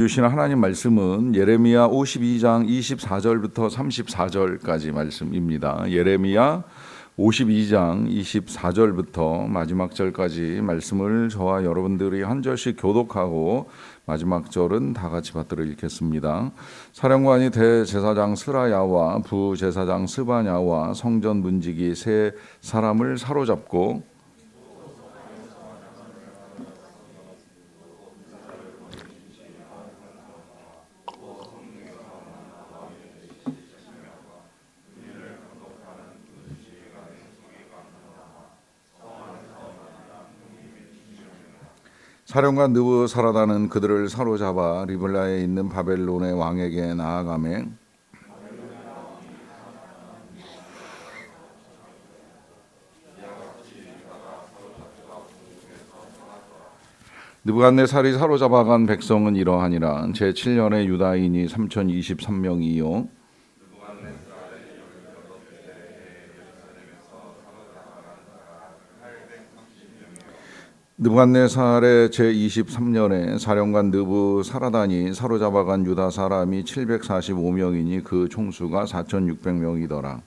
주신 하나님 말씀은 예레미야 52장 24절부터 34절까지 말씀입니다. 예레미야 52장 24절부터 마지막 절까지 말씀을 저와 여러분들이 한 절씩 교독하고 마지막 절은 다 같이 받들어 읽겠습니다. 사령관이 대제사장 스라야와 부제사장 스바냐와 성전 문지기 세 사람을 사로잡고 사령관 느부사라다는 그들을 사로잡아 리블라에 있는 바벨론의 왕에게 나아가매 느부갓네살이 사로잡아간 백성은 이러하니라. 제7년에 유다인이 3023명이요 느부갓네살의 제23년에 사령관 느부사라단이 사로잡아간 유다 사람이 745명이니 그 총수가 4600명이더라.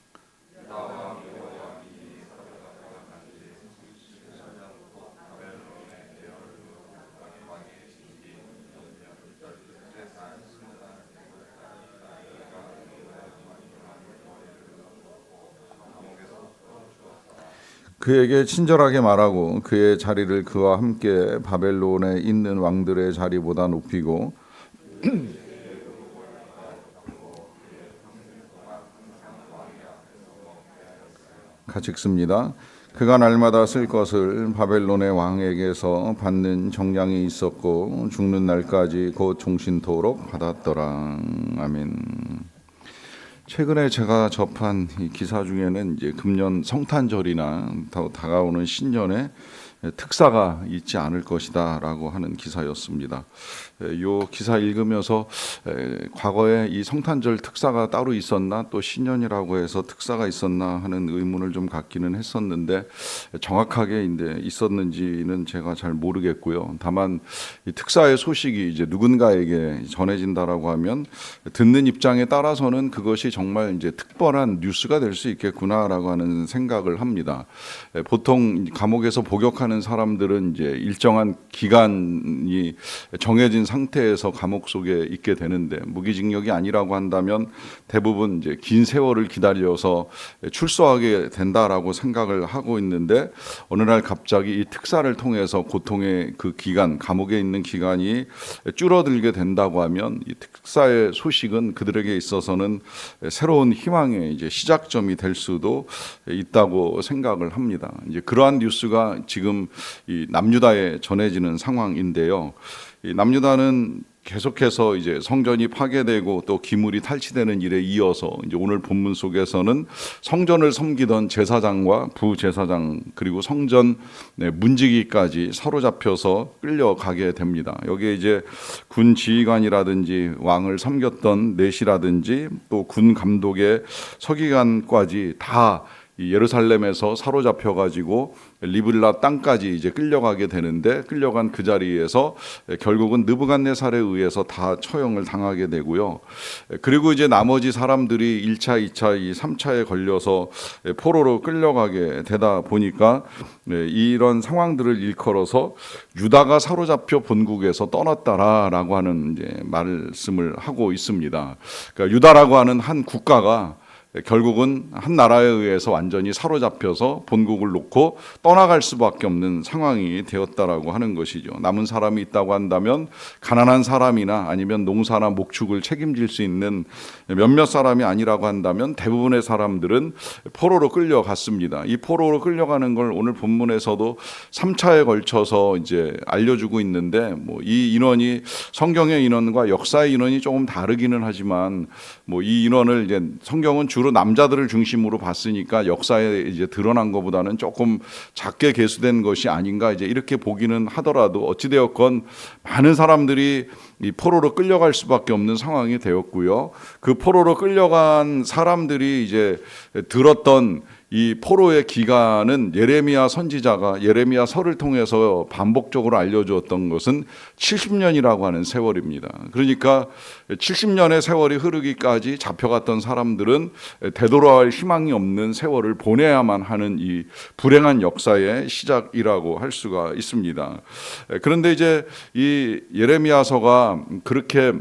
그에게 친절하게 말하고 그의 자리를 그와 함께 바벨론에 있는 왕들의 자리보다 높이고 같이 읽습니다. 그가 날마다 쓸 것을 바벨론의 왕에게서 받는 정량이 있었고 죽는 날까지 곧 종신토록 받았더라. 아멘. 최근에 제가 접한 이 기사 중에는 이제 금년 성탄절이나 더 다가오는 신년에 특사가 있지 않을 것이다라고 하는 기사였습니다. 이 기사 읽으면서 과거에 이 성탄절 특사가 따로 있었나 또 신년이라고 해서 특사가 있었나 하는 의문을 좀 갖기는 했었는데 정확하게 이제 있었는지는 제가 잘 모르겠고요. 다만 이 특사의 소식이 이제 누군가에게 전해진다라고 하면 듣는 입장에 따라서는 그것이 정말 이제 특별한 뉴스가 될 수 있겠구나라고 하는 생각을 합니다. 보통 감옥에서 복역하는 사람들은 이제 일정한 기간이 정해진 상태에서 감옥 속에 있게 되는데 무기징역이 아니라고 한다면 대부분 이제 긴 세월을 기다려서 출소하게 된다라고 생각을 하고 있는데 어느 날 갑자기 이 특사를 통해서 고통의 그 기간, 감옥에 있는 기간이 줄어들게 된다고 하면 이 특사의 소식은 그들에게 있어서는 새로운 희망의 이제 시작점이 될 수도 있다고 생각을 합니다. 이제 그러한 뉴스가 지금 이 남유다에 전해지는 상황인데요. 이 남유다는 계속해서 이제 성전이 파괴되고 또 기물이 탈취되는 일에 이어서 이제 오늘 본문 속에서는 성전을 섬기던 제사장과 부제사장 그리고 성전 문지기까지 사로잡혀서 끌려가게 됩니다. 여기에 이제 군 지휘관이라든지 왕을 섬겼던 넷이라든지 또 군 감독의 서기관까지 다 예루살렘에서 사로잡혀 가지고 리블라 땅까지 이제 끌려가게 되는데 끌려간 그 자리에서 결국은 느부갓네살에 의해서 다 처형을 당하게 되고요. 그리고 이제 나머지 사람들이 1차, 2차, 3차에 걸려서 포로로 끌려가게 되다 보니까 이런 상황들을 일컬어서 유다가 사로잡혀 본국에서 떠났다라고 하는 이제 말씀을 하고 있습니다. 그러니까 유다라고 하는 한 국가가 결국은 한 나라에 의해서 완전히 사로잡혀서 본국을 놓고 떠나갈 수밖에 없는 상황이 되었다라고 하는 것이죠. 남은 사람이 있다고 한다면 가난한 사람이나 아니면 농사나 목축을 책임질 수 있는 몇몇 사람이 아니라고 한다면 대부분의 사람들은 포로로 끌려갔습니다. 이 포로로 끌려가는 걸 오늘 본문에서도 3차에 걸쳐서 이제 알려주고 있는데 뭐 이 인원이 성경의 인원과 역사의 인원이 조금 다르기는 하지만 뭐 이 인원을 이제 성경은 주로 남자들을 중심으로 봤으니까 역사에 이제 드러난 것보다는 조금 작게 계수된 것이 아닌가 이제 이렇게 보기는 하더라도 어찌되었건 많은 사람들이 이 포로로 끌려갈 수밖에 없는 상황이 되었고요. 그 포로로 끌려간 사람들이 이제 들었던 이 포로의 기간은 예레미야 선지자가 예레미야서를 통해서 반복적으로 알려주었던 것은 70년이라고 하는 세월입니다. 그러니까 70년의 세월이 흐르기까지 잡혀갔던 사람들은 되돌아갈 희망이 없는 세월을 보내야만 하는 이 불행한 역사의 시작이라고 할 수가 있습니다. 그런데 이제 이 예레미야서가 그렇게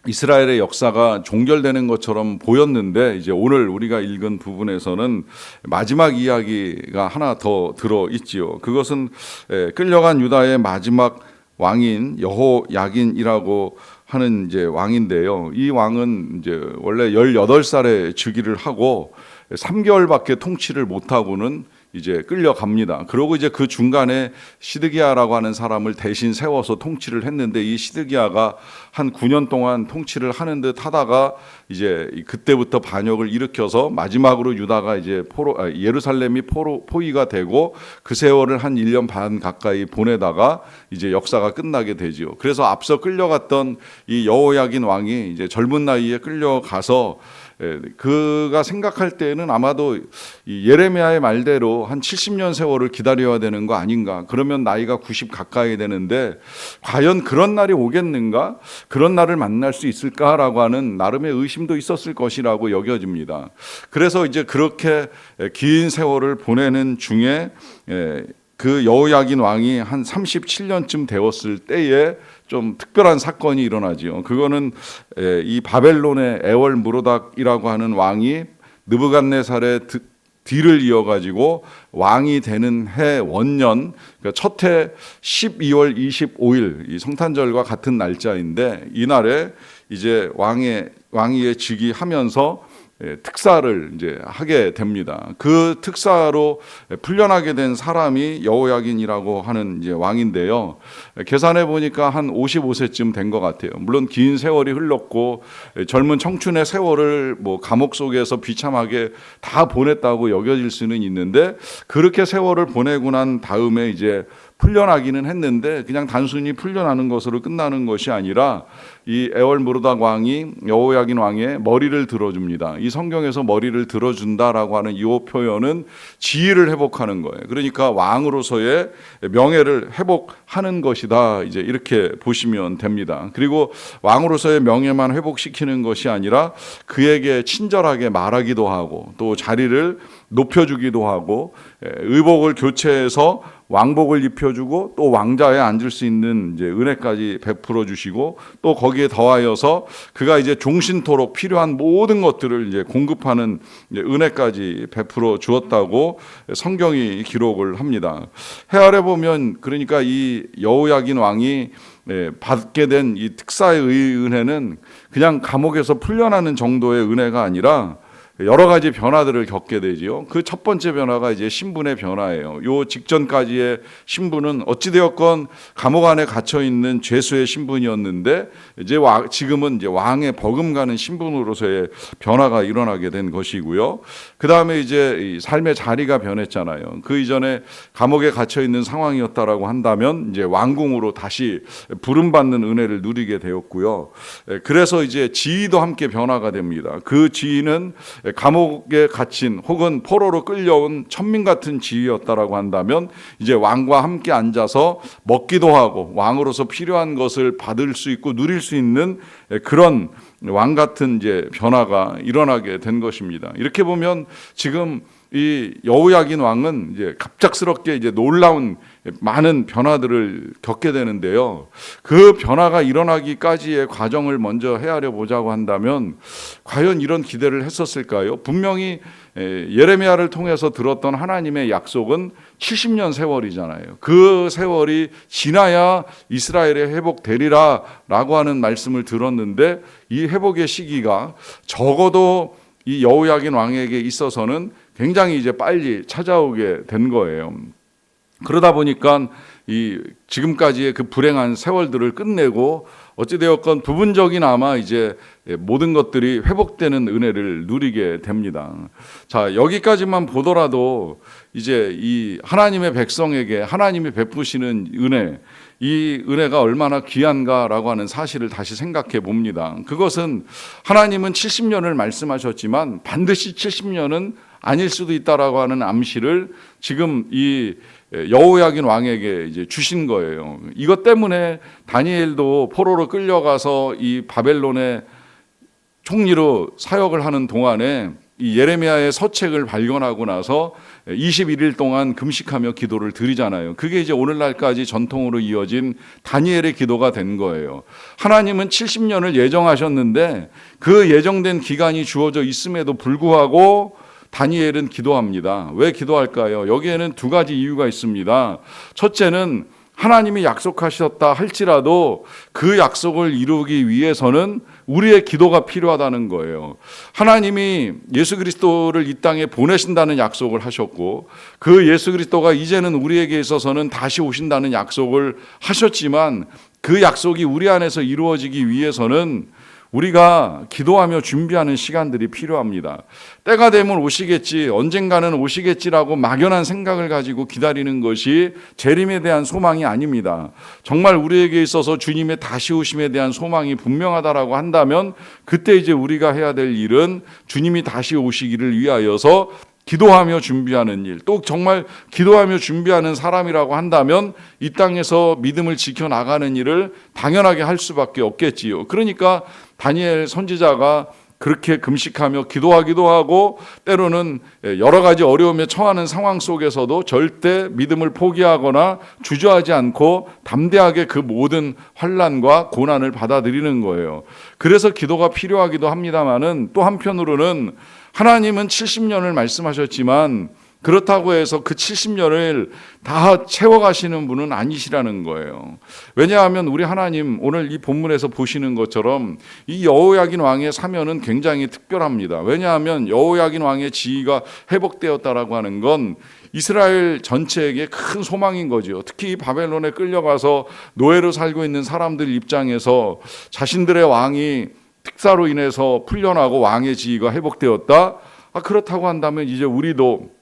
이스라엘의 역사가 종결되는 것처럼 보였는데 이제 오늘 우리가 읽은 부분에서는 마지막 이야기가 하나 더 들어 있지요. 그것은 끌려간 유다의 마지막 왕인 여호야긴이라고 하는 이제 왕인데요. 이 왕은 이제 원래 18살에 즉위를 하고 3개월밖에 통치를 못하고는 이제 끌려갑니다. 그러고 이제 그 중간에 시드기야라고 하는 사람을 대신 세워서 통치를 했는데 이 시드기야가 한 9년 동안 통치를 하는 듯 하다가 이제 그때부터 반역을 일으켜서 마지막으로 유다가 이제 예루살렘이 포위가 되고 그 세월을 한 1년 반 가까이 보내다가 이제 역사가 끝나게 되지요. 그래서 앞서 끌려갔던 이 여호야긴 왕이 이제 젊은 나이에 끌려가서 그가 생각할 때는 아마도 이 예레미야의 말대로 한 70년 세월을 기다려야 되는 거 아닌가. 그러면 나이가 90 가까이 되는데 과연 그런 날이 오겠는가? 그런 날을 만날 수 있을까라고 하는 나름의 의심도 있었을 것이라고 여겨집니다. 그래서 이제 그렇게 긴 세월을 보내는 중에 그 여호야긴 왕이 한 37년쯤 되었을 때에 좀 특별한 사건이 일어나지요. 그거는 이 바벨론의 에월 무로닥이라고 하는 왕이 느부갓네살의 뒤를 이어가지고 왕이 되는 해 원년, 그러니까 첫 해 12월 25일 이 성탄절과 같은 날짜인데 이날에 이제 왕위에 즉위하면서 특사를 이제 하게 됩니다. 그 특사로 풀려나게 된 사람이 여호야긴이라고 하는 이제 왕인데요. 계산해 보니까 한 55세쯤 된 것 같아요. 물론 긴 세월이 흘렀고 젊은 청춘의 세월을 뭐 감옥 속에서 비참하게 다 보냈다고 여겨질 수는 있는데 그렇게 세월을 보내고 난 다음에 이제 풀려나기는 했는데 그냥 단순히 풀려나는 것으로 끝나는 것이 아니라 이 에월 무로닥 왕이 여호야긴 왕의 머리를 들어줍니다. 이 성경에서 머리를 들어준다라고 하는 이 표현은 지위를 회복하는 거예요. 그러니까 왕으로서의 명예를 회복하는 것이다. 이제 이렇게 보시면 됩니다. 그리고 왕으로서의 명예만 회복시키는 것이 아니라 그에게 친절하게 말하기도 하고 또 자리를 높여주기도 하고 의복을 교체해서 왕복을 입혀주고 또 왕자에 앉을 수 있는 이제 은혜까지 베풀어 주시고 또 거기에 더하여서 그가 이제 종신토록 필요한 모든 것들을 이제 공급하는 이제 은혜까지 베풀어 주었다고 성경이 기록을 합니다. 해아래 보면 그러니까 이 여호야긴 왕이 받게 된 이 특사의 은혜는 그냥 감옥에서 풀려나는 정도의 은혜가 아니라 여러 가지 변화들을 겪게 되지요. 그 첫 번째 변화가 이제 신분의 변화예요. 요 직전까지의 신분은 어찌되었건 감옥 안에 갇혀 있는 죄수의 신분이었는데 이제 지금은 이제 왕의 버금가는 신분으로서의 변화가 일어나게 된 것이고요. 그 다음에 이제 삶의 자리가 변했잖아요. 그 이전에 감옥에 갇혀 있는 상황이었다라고 한다면 이제 왕궁으로 다시 부름받는 은혜를 누리게 되었고요. 그래서 이제 지위도 함께 변화가 됩니다. 그 지위는 감옥에 갇힌 혹은 포로로 끌려온 천민 같은 지위였다라고 한다면 이제 왕과 함께 앉아서 먹기도 하고 왕으로서 필요한 것을 받을 수 있고 누릴 수 있는 그런 왕 같은 이제 변화가 일어나게 된 것입니다. 이렇게 보면 지금 이 여호야긴 왕은 이제 갑작스럽게 이제 놀라운 많은 변화들을 겪게 되는데요. 그 변화가 일어나기까지의 과정을 먼저 헤아려 보자고 한다면 과연 이런 기대를 했었을까요? 분명히 예레미야를 통해서 들었던 하나님의 약속은 70년 세월이잖아요. 그 세월이 지나야 이스라엘의 회복되리라 라고 하는 말씀을 들었는데 이 회복의 시기가 적어도 이 여호야긴 왕에게 있어서는 굉장히 이제 빨리 찾아오게 된 거예요. 그러다 보니까 이 지금까지의 그 불행한 세월들을 끝내고 어찌되었건 부분적이나마 이제 모든 것들이 회복되는 은혜를 누리게 됩니다. 자, 여기까지만 보더라도 이제 이 하나님의 백성에게 하나님이 베푸시는 은혜, 이 은혜가 얼마나 귀한가라고 하는 사실을 다시 생각해 봅니다. 그것은 하나님은 70년을 말씀하셨지만 반드시 70년은 아닐 수도 있다라고 하는 암시를 지금 이 여호야긴 왕에게 이제 주신 거예요. 이것 때문에 다니엘도 포로로 끌려가서 이 바벨론의 총리로 사역을 하는 동안에 이 예레미야의 서책을 발견하고 나서 21일 동안 금식하며 기도를 드리잖아요. 그게 이제 오늘날까지 전통으로 이어진 다니엘의 기도가 된 거예요. 하나님은 70년을 예정하셨는데 그 예정된 기간이 주어져 있음에도 불구하고 다니엘은 기도합니다. 왜 기도할까요? 여기에는 두 가지 이유가 있습니다. 첫째는 하나님이 약속하셨다 할지라도 그 약속을 이루기 위해서는 우리의 기도가 필요하다는 거예요. 하나님이 예수 그리스도를 이 땅에 보내신다는 약속을 하셨고 그 예수 그리스도가 이제는 우리에게 있어서는 다시 오신다는 약속을 하셨지만 그 약속이 우리 안에서 이루어지기 위해서는 우리가 기도하며 준비하는 시간들이 필요합니다. 때가 되면 오시겠지, 언젠가는 오시겠지라고 막연한 생각을 가지고 기다리는 것이 재림에 대한 소망이 아닙니다. 정말 우리에게 있어서 주님의 다시 오심에 대한 소망이 분명하다라고 한다면 그때 이제 우리가 해야 될 일은 주님이 다시 오시기를 위하여서 기도하며 준비하는 일, 또 정말 기도하며 준비하는 사람이라고 한다면 이 땅에서 믿음을 지켜나가는 일을 당연하게 할 수밖에 없겠지요. 그러니까 다니엘 선지자가 그렇게 금식하며 기도하기도 하고 때로는 여러 가지 어려움에 처하는 상황 속에서도 절대 믿음을 포기하거나 주저하지 않고 담대하게 그 모든 환난과 고난을 받아들이는 거예요. 그래서 기도가 필요하기도 합니다마는 또 한편으로는 하나님은 70년을 말씀하셨지만 그렇다고 해서 그 70년을 다 채워가시는 분은 아니시라는 거예요. 왜냐하면 우리 하나님 오늘 이 본문에서 보시는 것처럼 이 여호야긴 왕의 사면은 굉장히 특별합니다. 왜냐하면 여호야긴 왕의 지위가 회복되었다라고 하는 건 이스라엘 전체에게 큰 소망인 거죠. 특히 바벨론에 끌려가서 노예로 살고 있는 사람들 입장에서 자신들의 왕이 특사로 인해서 풀려나고 왕의 지위가 회복되었다. 그렇다고 한다면 이제 우리도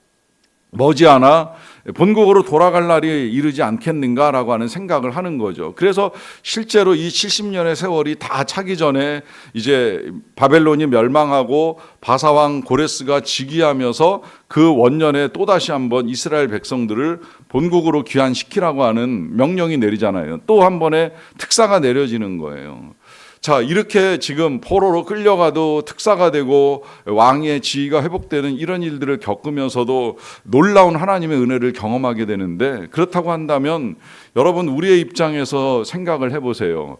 머지않아 본국으로 돌아갈 날이 이르지 않겠는가라고 하는 생각을 하는 거죠. 그래서 실제로 이 70년의 세월이 다 차기 전에 이제 바벨론이 멸망하고 바사왕 고레스가 즉위하면서 그 원년에 또다시 한번 이스라엘 백성들을 본국으로 귀환시키라고 하는 명령이 내리잖아요. 또 한 번의 특사가 내려지는 거예요. 자, 이렇게 지금 포로로 끌려가도 특사가 되고 왕의 지위가 회복되는 이런 일들을 겪으면서도 놀라운 하나님의 은혜를 경험하게 되는데, 그렇다고 한다면 여러분 우리의 입장에서 생각을 해보세요.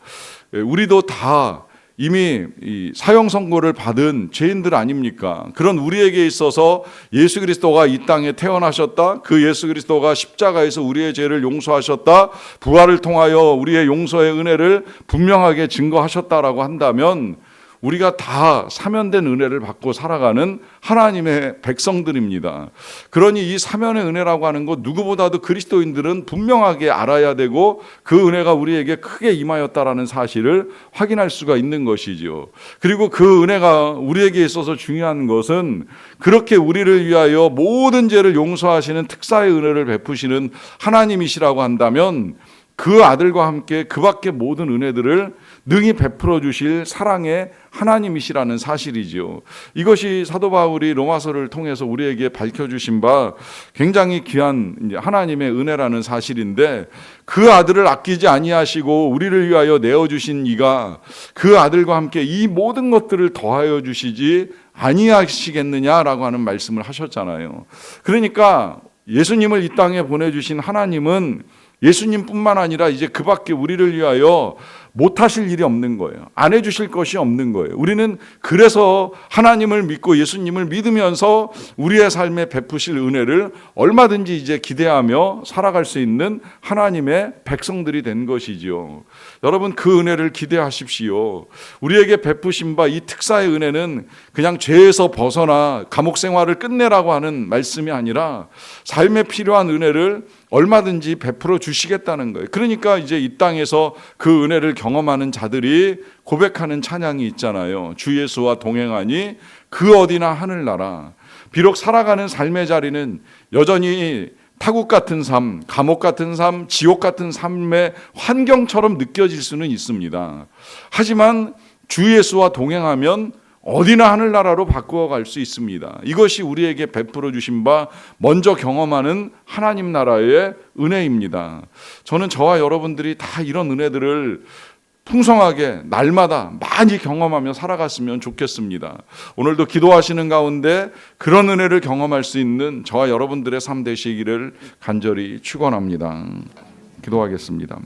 우리도 다 이미 이 사형 선고를 받은 죄인들 아닙니까? 그런 우리에게 있어서 예수 그리스도가 이 땅에 태어나셨다. 그 예수 그리스도가 십자가에서 우리의 죄를 용서하셨다. 부활을 통하여 우리의 용서의 은혜를 분명하게 증거하셨다라고 한다면 우리가 다 사면된 은혜를 받고 살아가는 하나님의 백성들입니다. 그러니 이 사면의 은혜라고 하는 것 누구보다도 그리스도인들은 분명하게 알아야 되고 그 은혜가 우리에게 크게 임하였다라는 사실을 확인할 수가 있는 것이죠. 그리고 그 은혜가 우리에게 있어서 중요한 것은 그렇게 우리를 위하여 모든 죄를 용서하시는 특사의 은혜를 베푸시는 하나님이시라고 한다면 그 아들과 함께 그 밖의 모든 은혜들을 능히 베풀어 주실 사랑의 하나님이시라는 사실이죠. 이것이 사도 바울이 로마서를 통해서 우리에게 밝혀주신 바 굉장히 귀한 하나님의 은혜라는 사실인데, 그 아들을 아끼지 아니하시고 우리를 위하여 내어주신 이가 그 아들과 함께 이 모든 것들을 더하여 주시지 아니하시겠느냐라고 하는 말씀을 하셨잖아요. 그러니까 예수님을 이 땅에 보내주신 하나님은 예수님뿐만 아니라 이제 그 밖에 우리를 위하여 못하실 일이 없는 거예요. 안 해주실 것이 없는 거예요. 우리는 그래서 하나님을 믿고 예수님을 믿으면서 우리의 삶에 베푸실 은혜를 얼마든지 이제 기대하며 살아갈 수 있는 하나님의 백성들이 된 것이죠. 여러분 그 은혜를 기대하십시오. 우리에게 베푸신 바 이 특사의 은혜는 그냥 죄에서 벗어나 감옥 생활을 끝내라고 하는 말씀이 아니라 삶에 필요한 은혜를 얼마든지 베풀어 주시겠다는 거예요. 그러니까 이제 이 땅에서 그 은혜를 경험하는 자들이 고백하는 찬양이 있잖아요. 주 예수와 동행하니 그 어디나 하늘나라. 비록 살아가는 삶의 자리는 여전히 타국 같은 삶, 감옥 같은 삶, 지옥 같은 삶의 환경처럼 느껴질 수는 있습니다. 하지만 주 예수와 동행하면 어디나 하늘나라로 바꾸어 갈 수 있습니다. 이것이 우리에게 베풀어 주신 바 먼저 경험하는 하나님 나라의 은혜입니다. 저는 저와 여러분들이 다 이런 은혜들을 풍성하게 날마다 많이 경험하며 살아갔으면 좋겠습니다. 오늘도 기도하시는 가운데 그런 은혜를 경험할 수 있는 저와 여러분들의 삶 되시기를 간절히 축원합니다. 기도하겠습니다.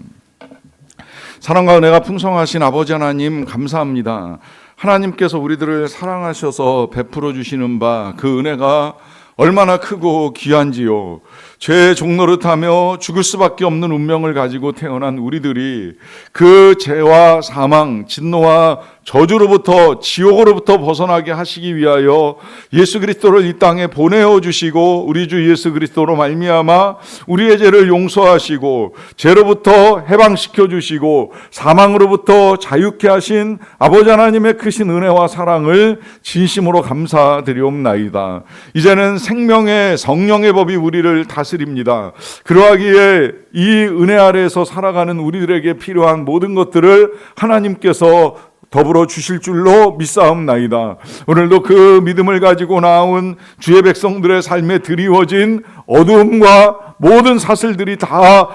사랑과 은혜가 풍성하신 아버지 하나님 감사합니다. 하나님께서 우리들을 사랑하셔서 베풀어 주시는 바 그 은혜가 얼마나 크고 귀한지요. 죄의 종노릇하며 죽을 수밖에 없는 운명을 가지고 태어난 우리들이 그 죄와 사망, 진노와 저주로부터 지옥으로부터 벗어나게 하시기 위하여 예수 그리스도를 이 땅에 보내어 주시고 우리 주 예수 그리스도로 말미암아 우리의 죄를 용서하시고 죄로부터 해방시켜 주시고 사망으로부터 자유케 하신 아버지 하나님의 크신 은혜와 사랑을 진심으로 감사드리옵나이다. 이제는 생명의 성령의 법이 우리를 다스립니다. 그러하기에 이 은혜 아래에서 살아가는 우리들에게 필요한 모든 것들을 하나님께서 더불어 주실 줄로 믿사옵나이다. 오늘도 그 믿음을 가지고 나온 주의 백성들의 삶에 드리워진 어두움과 모든 사슬들이 다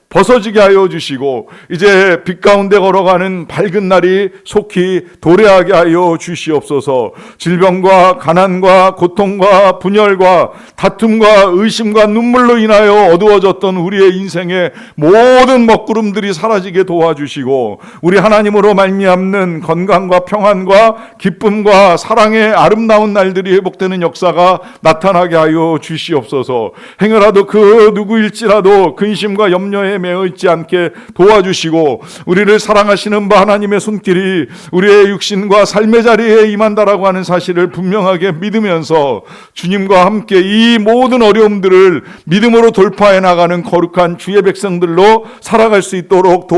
벗어지게 하여 주시고 이제 빛 가운데 걸어가는 밝은 날이 속히 도래하게 하여 주시옵소서. 질병과 가난과 고통과 분열과 다툼과 의심과 눈물로 인하여 어두워졌던 우리의 인생의 모든 먹구름들이 사라지게 도와주시고 우리 하나님으로 말미암는 건강과 평안과 기쁨과 사랑의 아름다운 날들이 회복되는 역사가 나타나게 하여 주시옵소서. 행여라도 그 누구일지라도 근심과 염려에 매어 있지 않게 도와주시고 우리를 사랑하시는 바 하나님의 손길이 우리의 육신과 삶의 자리에 임한다라고 하는 사실을 분명하게 믿으면서 주님과 함께 이 모든 어려움들을 믿음으로 돌파해 나가는 거룩한 주의 백성들로 살아갈 수 있도록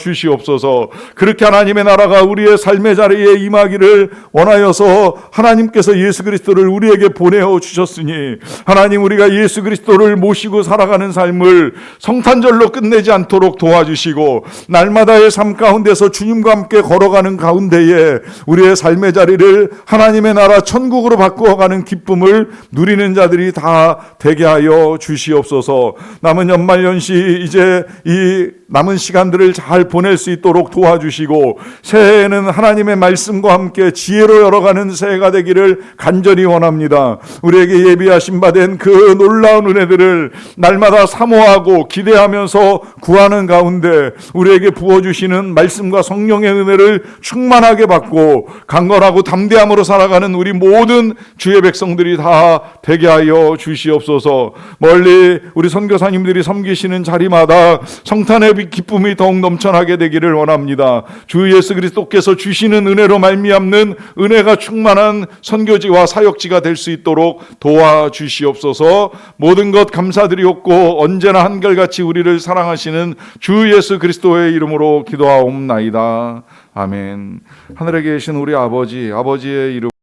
도와주시옵소서. 그렇게 하나님의 나라가 우리의 삶의 자리에 임하기를 원하여서 하나님께서 예수 그리스도를 우리에게 보내어 주셨으니 하나님 우리가 예수 그리스도를 모시고 살아가는 삶을 성탄절로 끝내지 않도록 도와주시고 날마다의 삶 가운데서 주님과 함께 걸어가는 가운데에 우리의 삶의 자리를 하나님의 나라 천국으로 바꾸어가는 기쁨을 누리는 자들이 다 되게 하여 주시옵소서. 남은 연말연시 이제 이 남은 시간들을 잘 보낼 수 있도록 도와주시고 새해에는 하나님의 말씀과 함께 지혜로 열어가는 새해가 되기를 간절히 원합니다. 우리에게 예비하신 바 된 그 놀라운 은혜들을 날마다 사모하고 기대하면서 구하는 가운데 우리에게 부어주시는 말씀과 성령의 은혜를 충만하게 받고 강건하고 담대함으로 살아가는 우리 모든 주의 백성들이 다 되게 하여 주시옵소서. 멀리 우리 선교사님들이 섬기시는 자리마다 성탄의 기쁨이 더욱 넘쳐나게 되기를 원합니다. 주 예수 그리스도께서 주시는 은혜로 말미암는 은혜가 충만한 선교지와 사역지가 될 수 있도록 도와주시옵소서. 모든 것 감사드리옵고 언제나 한결같이 우리를 사랑하시는 주 예수 그리스도의 이름으로 기도하옵나이다. 아멘. 하늘에 계신 우리 아버지의 이름